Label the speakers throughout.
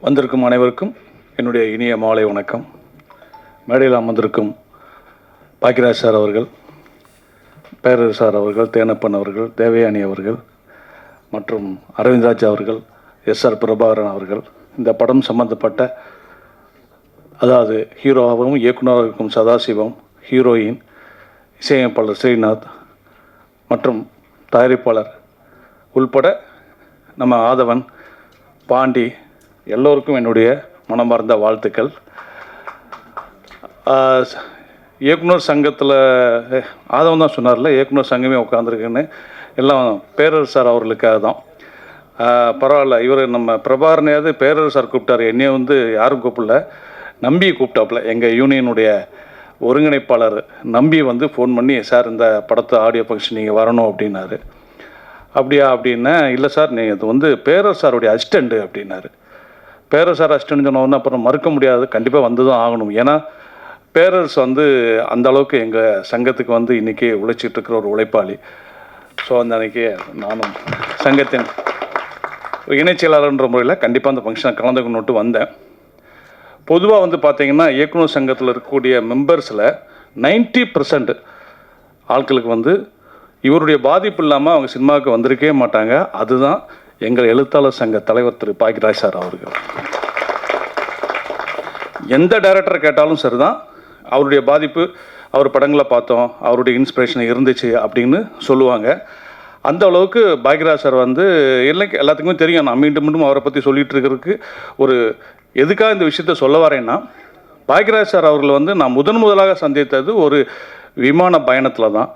Speaker 1: வந்திருக்கும் அனைவருக்கும் என்னுடைய இனிய மாலை வணக்கம். மேடையில் அமர்ந்திருக்கும் பாக்கியராஜ் சார் அவர்கள், பேரரசு சார் அவர்கள், தேனப்பன் அவர்கள், தேவயானி அவர்கள் மற்றும் அரவிந்த்ராஜ் அவர்கள், எஸ்ஆர் பிரபாகரன் அவர்கள், இந்த படம் சம்பந்தப்பட்ட அதாவது ஹீரோவாகவும் இயக்குநராக இருக்கும் சதாசிவம், ஹீரோயின், இசையமைப்பாளர் ஸ்ரீநாத் மற்றும் தயாரிப்பாளர் உள்பட நம்ம ஆதவன், பாண்டி எல்லோருக்கும் என்னுடைய மனமார்ந்த வாழ்த்துக்கள். இயக்குனர் சங்கத்தில் ஆதவன் தான் சொன்னார்ல, இயக்குனர் சங்கமே உட்காந்துருக்குன்னு, எல்லாம் பேரரசு சார் அவர்களுக்காக தான். பரவாயில்ல, இவர் நம்ம பிரபாகரனையாவது பேரரசு சார் கூப்பிட்டார், என்னையை வந்து யாரும் கூப்பிடல, நம்பி கூப்பிட்டாப்புல. எங்கள் யூனியனுடைய ஒருங்கிணைப்பாளர் நம்பி வந்து ஃபோன் பண்ணி, சார் இந்த படத்தை ஆடியோ ஃபங்க்ஷன் நீங்கள் வரணும் அப்படின்னாரு. அப்படியா அப்படின்னா, இல்லை சார் நீங்கள் இது வந்து பேரரசு சாருடைய அசிஸ்டண்ட்டு அப்படின்னாரு. பேரரசு சார் அசிஸ்டன்ட் சொன்னோன்னா அப்புறம் மறுக்க முடியாது, கண்டிப்பாக வந்து தான் ஆகணும். ஏன்னா பேரரசு வந்து அந்த அளவுக்கு எங்கள் சங்கத்துக்கு வந்து இன்றைக்கி உழைச்சிட்டு இருக்கிற ஒரு உழைப்பாளி. ஸோ அந்த அன்றைக்கி நானும் சங்கத்தின் இணைச்செயலாளர்ன்ற முறையில் கண்டிப்பாக அந்த ஃபங்க்ஷனை கலந்துக்கணுன்ட்டு வந்தேன். பொதுவாக வந்து பார்த்திங்கன்னா இயக்குனர் சங்கத்தில் இருக்கக்கூடிய மெம்பர்ஸில் 90% ஆட்களுக்கு வந்து இவருடைய பாதிப்பு இல்லாமல் அவங்க சினிமாவுக்கு வந்திருக்கவே மாட்டாங்க. அதுதான் எங்கள் எழுத்தாளர் சங்க தலைவர் திரு பாக்கியராஜ் சார் அவர்கள். எந்த டைரக்டரை கேட்டாலும் சரி தான், அவருடைய பாதிப்பு, அவர் படங்களை பார்த்தோம், அவருடைய இன்ஸ்பிரேஷன் இருந்துச்சு அப்படின்னு சொல்லுவாங்க. அந்த அளவுக்கு பாக்கியராஜ் சார் வந்து எல்லாத்துக்குமே தெரியும். நான் மீண்டும் மீண்டும் அவரை பற்றி சொல்லிகிட்டு இருக்கிறதுக்கு ஒரு எதுக்காக இந்த விஷயத்த சொல்ல வரேன்னா, பாக்கியராஜ் சார் அவர்கள் வந்து நான் முதலாக சந்தித்தது ஒரு விமான பயணத்தில் தான்.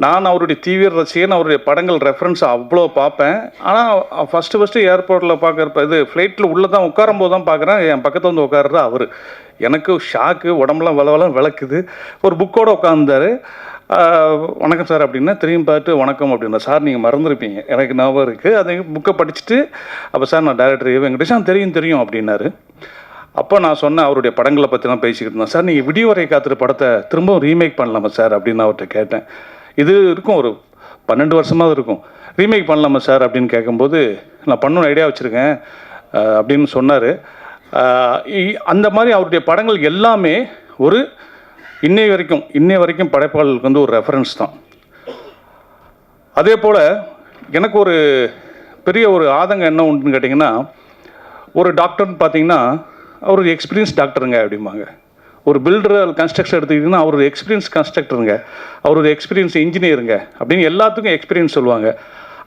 Speaker 1: நான் அவருடைய தீவிர ரசிகன், அவருடைய படங்கள் ரெஃபரன்ஸ் அவ்வளோ பார்ப்பேன். ஆனால் ஃபஸ்ட்டு ஏர்போர்ட்டில் பார்க்குறப்ப இது ஃப்ளைட்டில் உள்ளே தான் உட்காரும்போது தான் பார்க்குறேன், என் பக்கத்தில் வந்து உட்காருறது அவர். எனக்கு ஷாக்கு, உடம்புலாம் வளவலம் விளக்குது. ஒரு புக்கோடு உட்காந்தார். வணக்கம் சார் அப்படின்னா திரும்பி பார்த்து வணக்கம் அப்படின்னா, சார் நீங்கள் மறந்துருப்பீங்க, எனக்கு ஞாபகம் இருக்குது, அதை புக்கை படிச்சுட்டு அப்போ சார் நான் டைரக்டர் வெங்கடேஷன் தெரியும் அப்படின்னாரு. அப்போ நான் சொன்னேன், அவருடைய படங்களை பற்றிலாம் பேசிக்கிட்டு இருந்தேன். சார் நீங்கள் விடிவரை காத்துற படத்தை திரும்பவும் ரீமேக் பண்ணலாமா சார் அப்படின்னு அவர்கிட்ட கேட்டேன். இது இருக்கும், ஒரு 12 வருஷமாக இருக்கும். ரீமேக் பண்ணலாமா சார் அப்படின்னு கேட்கும்போது, நான் பண்ணணும் ஐடியா வச்சுருக்கேன் அப்படின்னு சொன்னார். அந்த மாதிரி அவருடைய படங்கள் எல்லாமே ஒரு இன்னைய வரைக்கும் படைப்பாளர்களுக்கு வந்து ஒரு ரெஃபரன்ஸ் தான். அதே போல் எனக்கு ஒரு பெரிய ஒரு ஆதங்கம் என்ன உண்டுன்னு கேட்டிங்கன்னா, ஒரு டாக்டர்னு பார்த்தீங்கன்னா அவர் ஒரு எக்ஸ்பீரியன்ஸ் டாக்டருங்க அப்படிம்பாங்க. ஒரு பில்டர் கன்ஸ்ட்ரக்ஷன் எடுத்துக்கிட்டிங்கன்னா அவர் ஒரு எக்ஸ்பீரியன்ஸ் கன்ஸ்ட்ரக்டருங்க, அவர் ஒரு எக்ஸ்பீரியன்ஸ் இன்ஜினியருங்க அப்படின்னு எல்லாத்துக்கும் எக்ஸ்பீரியன்ஸ் சொல்லுவாங்க.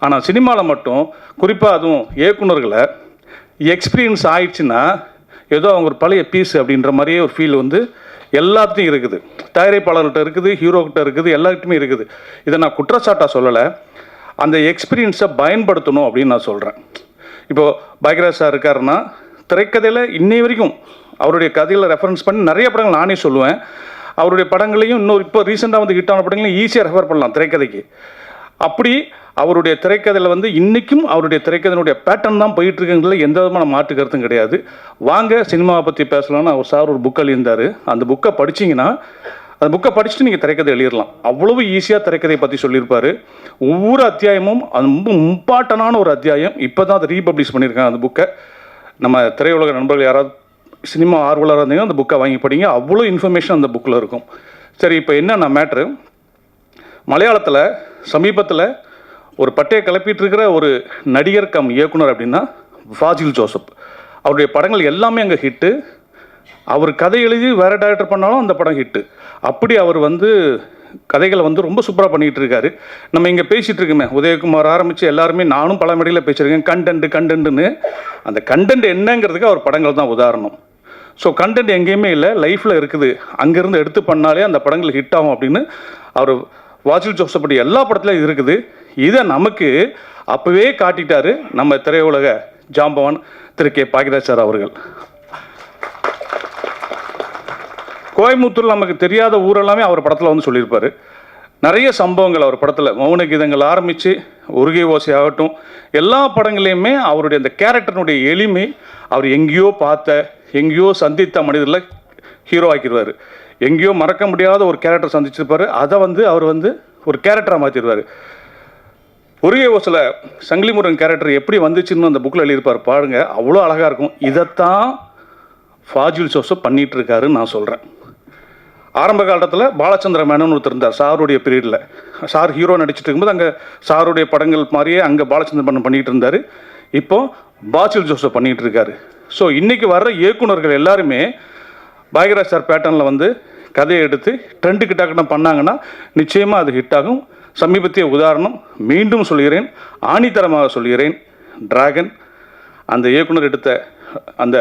Speaker 1: ஆனால் சினிமாவில் மட்டும் குறிப்பாக அதுவும் இயக்குநர்களை எக்ஸ்பீரியன்ஸ் ஆயிடுச்சுன்னா ஏதோ அவங்க ஒரு பழைய பீஸ் அப்படின்ற மாதிரியே ஒரு ஃபீல் வந்து எல்லாத்தையும் இருக்குது. தயாரிப்பாளர்கிட்ட இருக்குது, ஹீரோக்கிட்ட இருக்குது, எல்லாருக்குமே இருக்குது. இதை நான் குற்றச்சாட்டாக சொல்லலை, அந்த எக்ஸ்பீரியன்ஸை பயன்படுத்தணும் அப்படின்னு நான் சொல்கிறேன். இப்போது பாக்கியராஜ் சார் இருக்காருன்னா திரைக்கதையில் இன்னை வரைக்கும் அவருடைய கதையில் ரெஃபரன்ஸ் பண்ணி நிறைய படங்கள் நானே சொல்லுவேன். அவருடைய படங்களையும் இன்னொரு இப்போ ரீசெண்டாக வந்து ஹிட்டான படங்களையும் ஈஸியாக ரெஃபர் பண்ணலாம் திரைக்கதைக்கு. அப்படி அவருடைய திரைக்கதையில் வந்து இன்றைக்கும் அவருடைய திரைக்கதையினுடைய பேட்டர்ன் தான் போயிட்டுருக்குங்கிறதுல எந்த விதமான மாற்று கருத்தும் கிடையாது. வாங்க சினிமாவை பற்றி பேசலாம்னு அவர் சார் ஒரு புக் எழுதியிருந்தார். அந்த புக்கை படிச்சிங்கன்னா, அந்த புக்கை படிச்சுட்டு நீங்கள் திரைக்கதை எழுதிடலாம். அவ்வளவு ஈஸியாக திரைக்கதையை பற்றி சொல்லியிருப்பார். ஒவ்வொரு அத்தியாயமும் அது ரொம்ப இம்பார்ட்டண்டான ஒரு அத்தியாயம். இப்போ தான் அதை ரீபப்ளிஷ் பண்ணியிருக்காங்க அந்த புக்கை. நம்ம திரையுலக நண்பர்கள் யாராவது சினிமா ஆர்வலராக இருந்தீங்கன்னா அந்த புக்கை வாங்கி படிங்க, அவ்வளோ இன்ஃபர்மேஷன் அந்த புக்கில் இருக்கும். சரி, இப்போ என்னென்ன மேட்ரு, மலையாளத்தில் சமீபத்தில் ஒரு பட்டையை கிளப்பிட்டு இருக்கிற ஒரு நடிகர் கம் இயக்குனர் அப்படின்னா ஃபாசில் ஜோசப். அவருடைய படங்கள் எல்லாமே அங்கே ஹிட்டு. அவர் கதை எழுதி வேறு டைரக்டர் பண்ணாலும் அந்த படம் ஹிட்டு. அப்படி அவர் வந்து கதைகளை வந்து ரொம்ப சூப்பராக பண்ணிகிட்டு இருக்காரு. நம்ம இங்கே பேசிகிட்டு இருக்கோமே, உதயகுமார் ஆரம்பித்து எல்லாருமே, நானும் பல மேடையில் பேசியிருக்கேன், கண்டென்ட்டுன்னு. அந்த கண்டென்ட் என்னங்கிறதுக்கு அவர் படங்கள் தான் உதாரணம். ஸோ கண்டென்ட் எங்கேயுமே இல்லை, லைஃப்பில் இருக்குது, அங்கேருந்து எடுத்து பண்ணாலே அந்த படங்கள் ஹிட் ஆகும் அப்படின்னு அவர் வாசில் ஜோசப் படி எல்லா படத்துலையும் இருக்குது. இதை நமக்கு அப்போவே காட்டிட்டார் நம்ம திரையுலக ஜாம்பவான் திரு கே பாக்கியராஜ் சார் அவர்கள். கோயம்புத்தூர் நமக்கு தெரியாத ஊரெல்லாமே அவர் படத்தில் வந்து சொல்லியிருப்பார். நிறைய சம்பவங்கள் அவர் படத்தில், மௌன கீதங்கள் ஆரம்பித்து உருகை ஓசை ஆகட்டும், எல்லா படங்களையுமே அவருடைய அந்த கேரக்டருடைய எளிமை, அவர் எங்கேயோ பார்த்த எங்கேயோ சந்தித்த மனிதர்களை ஹீரோ ஆக்கிடுவார். எங்கேயோ மறக்க முடியாத ஒரு கேரக்டர் சந்திச்சிருப்பார், அதை வந்து அவர் வந்து ஒரு கேரக்டராக மாற்றிடுவார். ஒருகே ஓசில் சங்கிலி முருகன் கேரக்டர் எப்படி வந்துச்சுன்னு அந்த புக்கில் எழுதியிருப்பார் பாருங்க, அவ்வளோ அழகாக இருக்கும். இதைத்தான் ஃபாஜில் ஜோசப் பண்ணிகிட்டு இருக்காருன்னு நான் சொல்கிறேன். ஆரம்ப காலத்தில் பாலச்சந்திர மேனன் ஒருத்தர் இருந்தார் சாருடைய பீரியடில். சார் ஹீரோ நடிச்சிட்டு இருக்கும்போது அங்கே சாருடைய படங்கள் மாதிரியே அங்கே பாலச்சந்திர மேனன் பண்ணிகிட்டு இருந்தார். இப்போது பாசில் ஜோசப் பண்ணிகிட்டு இருக்காரு. ஸோ இன்றைக்கி வர்ற இயக்குநர்கள் எல்லாருமே பாக்யராஜ் சார் பேட்டர்னில் வந்து கதையை எடுத்து ட்ரெண்டுக்கு டக்குன்னு பண்ணாங்கன்னா நிச்சயமாக அது ஹிட் ஆகும். சமீபத்திய உதாரணம் மீண்டும் சொல்கிறேன், ஆணித்தரமாக சொல்கிறேன், டிராகன். அந்த இயக்குனர் எடுத்த அந்த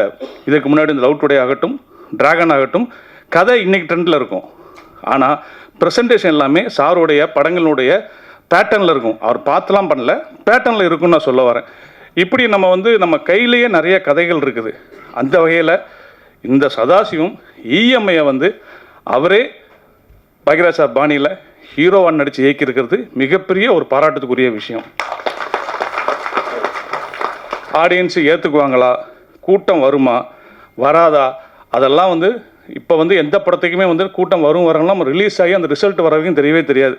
Speaker 1: இதுக்கு முன்னாடி இந்த லவ் டுடே ஆகட்டும், டிராகன் ஆகட்டும், கதை இன்றைக்கி ட்ரெண்டில் இருக்கும். ஆனால் ப்ரெசன்டேஷன் எல்லாமே சாருடைய படங்களுடைய பேட்டர்னில் இருக்கும். அவர் பார்த்துலாம் பண்ணல, பேட்டர்னில் இருக்குன்னு நான் சொல்ல வரேன். இப்படி நம்ம வந்து நம்ம கையிலேயே நிறைய கதைகள் இருக்குது. அந்த வகையில் இந்த சதாசிவம் இஎம்ஐயை வந்து அவரே பாக்யராஜ் சார் பாணியில் ஹீரோவான் நடித்து இயக்கியிருக்கிறது மிகப்பெரிய ஒரு பாராட்டுக்குரிய விஷயம். ஆடியன்ஸு ஏற்றுக்குவாங்களா, கூட்டம் வருமா வராதா, அதெல்லாம் வந்து இப்போ வந்து எந்த படத்துக்குமே வந்து கூட்டம் வரும் வரலாம் ரிலீஸ் ஆகி அந்த ரிசல்ட் வர வரைக்கும் தெரியவே தெரியாது.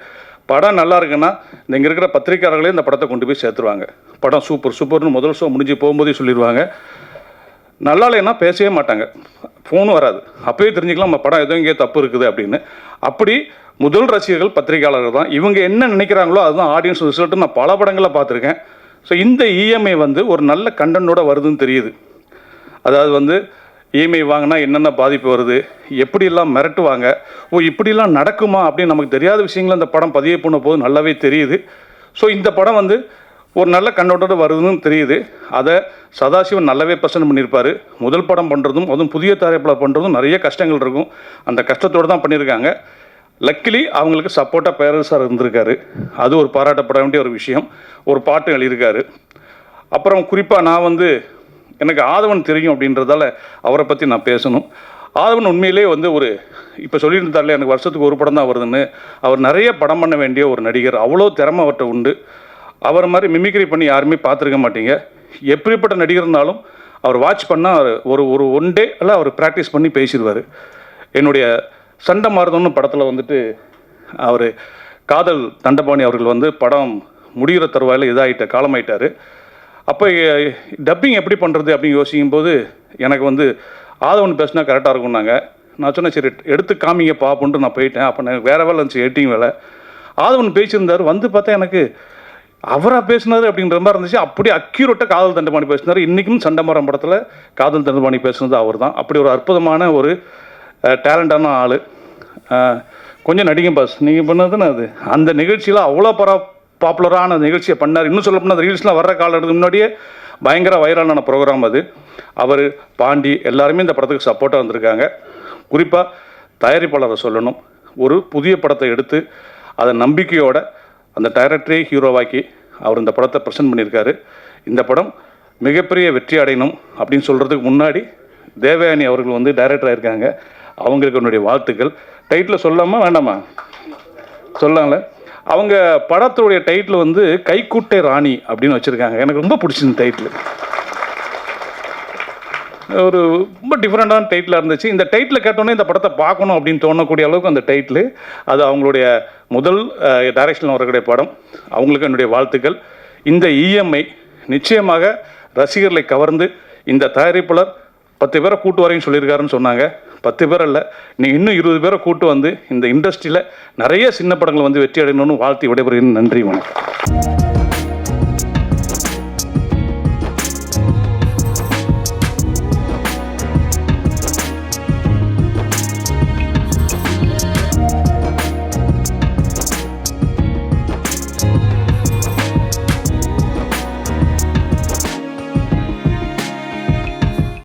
Speaker 1: படம் நல்லா இருக்குன்னா இங்கே இருக்கிற பத்திரிக்கையாளர்களே இந்த படத்தை கொண்டு போய் சேர்த்துருவாங்க. படம் சூப்பர் சூப்பர்னு முதல் ஷோ முடிஞ்சு போகும்போதே சொல்லிடுவாங்க. நல்லா இல்லைன்னா பேசவே மாட்டாங்க, ஃபோனும் வராது. அப்போயே தெரிஞ்சுக்கலாம் நம்ம படம் எதுவும் இங்கே தப்பு இருக்குது அப்படின்னு. அப்படி முதல் ரசிகர்கள் பத்திரிகையாளர்கள் தான். இவங்க என்ன நினைக்கிறாங்களோ அதுதான் ஆடியன்ஸ் ரிசல்ட்டு நான் பல படங்களில் பார்த்துருக்கேன். ஸோ இந்த இஎம்ஐ வந்து ஒரு நல்ல கண்டென்ட்டோட வருதுன்னு தெரியுது. அதாவது வந்து இஎம்ஐ வாங்கினா என்னென்ன பாதிப்பு வருது, எப்படிலாம் மிரட்டுவாங்க, இப்படிலாம் நடக்குமா அப்படின்னு நமக்கு தெரியாத விஷயங்கள் அந்த படம் பதிவு பண்ண போது நல்லாவே தெரியுது. ஸோ இந்த படம் வந்து ஒரு நல்ல கண்ணோட்டோடு வருதுன்னு தெரியுது. அதை சதாசிவன் நல்லாவே ப்ரெசென்ட் பண்ணியிருப்பார். முதல் படம் பண்ணுறதும் அதுவும் புதிய தயாரிப்பாளர் பண்ணுறதும் நிறைய கஷ்டங்கள் இருக்கும். அந்த கஷ்டத்தோடு தான் பண்ணியிருக்காங்க. லக்கிலி அவங்களுக்கு சப்போர்ட்டாக பேரரசு சார் இருந்திருக்காரு. அது ஒரு பாராட்டப்பட வேண்டிய ஒரு விஷயம். ஒரு பாட்டு எழுதியிருக்காரு. அப்புறம் குறிப்பாக நான் வந்து எனக்கு ஆதவன் தெரியும் அப்படின்றதால அவரை பற்றி நான் பேசணும். ஆதவன் உண்மையிலே வந்து ஒரு இப்போ சொல்லியிருந்தாலே எனக்கு வருஷத்துக்கு ஒரு படம் தான் வருதுன்னு. அவர் நிறைய படம் பண்ண வேண்டிய ஒரு நடிகர். அவ்வளோ திறமை அவர்கிட்ட உண்டு. அவர் மாதிரி மிமிக்ரி பண்ணி யாருமே பார்த்துருக்க மாட்டீங்க. எப்படிப்பட்ட நடிகர்னாலும் அவர் வாட்ச் பண்ணால் ஒரு ஒரு ஒன் டே எல்லாம் அவர் ப்ராக்டிஸ் பண்ணி பேசிடுவார். என்னுடைய சண்டை மாறுதோன்னு படத்தில் வந்துட்டு அவர் காதல் தண்டபாணி அவர்கள் வந்து படம் முடிகிற தருவாயில் இதாகிட்ட காலமாயிட்டார். அப்போ டப்பிங் எப்படி பண்ணுறது அப்படின்னு யோசிக்கும்போது எனக்கு வந்து ஆதவன் பேசினா கரெக்டாக இருக்கும்னாங்க. நான் சொன்னேன் சரி எடுத்து காமிங்க பார்ப்போன்ட்டு நான் போயிட்டேன். அப்போ எனக்கு வேறு வேலை இருந்துச்சு, எடிட்டிங் வேலை. ஆதவன் பேசியிருந்தார். வந்து பார்த்தா எனக்கு அவராக பேசினார் அப்படின்ற மாதிரி இருந்துச்சு. அப்படியே அக்யூரேட்டாக காதல் தண்டபாணி பேசினார். இன்றைக்கும் சண்டமரம் படத்தில் காதல் தண்டபாணி பேசுனது அவர் தான். அப்படி ஒரு அற்புதமான ஒரு டேலண்டான ஆள். கொஞ்சம் நடிங்க பாஸ் நீங்கள் பண்ணதுன்னு அது அந்த நிகழ்ச்சியில் அவ்வளோ பாப்புலரான நிகழ்ச்சியை பண்ணார். இன்னும் சொல்ல போனால் அந்த ரீல்ஸ்லாம் வர்ற காலத்துக்கு முன்னாடியே பயங்கர வைரலான ப்ரோக்ராம் அது. அவர் பாண்டி எல்லாருமே இந்த படத்துக்கு சப்போர்ட்டாக வந்திருக்காங்க. குறிப்பாக தயாரிப்பாளரை சொல்லணும். ஒரு புதிய படத்தை எடுத்து அதை நம்பிக்கையோட அந்த டைரக்டரே ஹீரோவாக்கி அவர் இந்த படத்தை ப்ரெசென்ட் பண்ணியிருக்காரு. இந்த படம் மிகப்பெரிய வெற்றி அடையணும் அப்படின்னு சொல்கிறதுக்கு முன்னாடி தேவயானி அவர்கள் வந்து டைரக்டராக இருக்காங்க. அவங்களுக்கு என்னுடைய வாழ்த்துக்கள். டைட்டில் சொல்லாமா வேண்டாமா? சொல்லாங்களே. அவங்க படத்துடைய டைட்டில் வந்து கைக்குட்டை ராணி அப்படின்னு வச்சுருக்காங்க. எனக்கு ரொம்ப பிடிச்சிருந்த டைட்டில். ஒரு ரொம்ப டிஃப்ரெண்ட்டான டைட்டிலாக இருந்துச்சு. இந்த டைட்டில் கேட்டோன்னே இந்த படத்தை பார்க்கணும் அப்படின்னு தோணக்கூடிய அளவுக்கு அந்த டைட்டில். அது அவங்களுடைய முதல் டைரக்ஷனில் வரக்கூடிய படம். அவங்களுக்கு என்னுடைய வாழ்த்துக்கள். இந்த இஎம்ஐ நிச்சயமாக ரசிகர்களை கவர்ந்து இந்த தயாரிப்பாளர் 10 பேரை கூட்டு வரேன்னு சொல்லியிருக்காருன்னு சொன்னாங்க. 10 பேர் இல்லை, நீங்கள் இன்னும் 20 பேரை கூட்டு வந்து இந்த இண்டஸ்ட்ரியில் நிறைய சின்ன படங்கள் வந்து வெற்றி அடையணும்னு வாழ்த்தி விடைபெறுகிறேன். நன்றி, வணக்கம்.